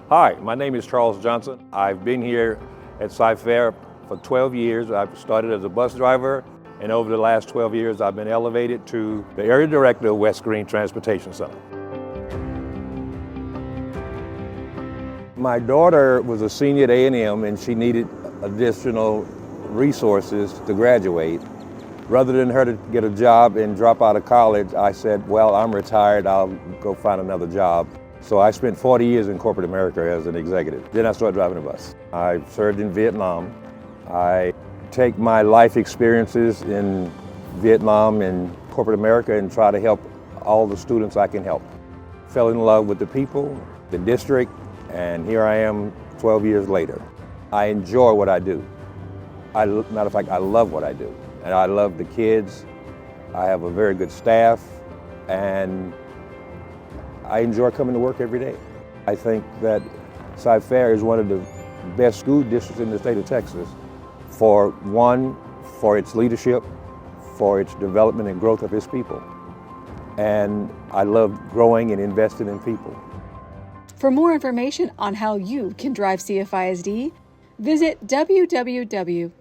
Hi, my name is Charles Johnson. I've been here at Cy-Fair for 12 years. I've started as a bus driver, and over the last 12 years, I've been elevated to the Area Director of West Green Transportation Center. My daughter was a senior at A&M, and she needed additional resources to graduate. Rather than her to get a job and drop out of college, I said, well, I'm retired, I'll go find another job. So I spent 40 years in corporate America as an executive. Then I started driving a bus. I served in Vietnam. I take my life experiences in Vietnam and corporate America and try to help all the students I can help. Fell in love with the people, the district, and here I am 12 years later. I enjoy what I do. Matter of fact, I love what I do. And I love the kids. I have a very good staff, and I enjoy coming to work every day. I think that Cy-Fair is one of the best school districts in the state of Texas for its leadership, for its development and growth of its people. And I love growing and investing in people. For more information on how you can drive CFISD, visit www.cfisd.net.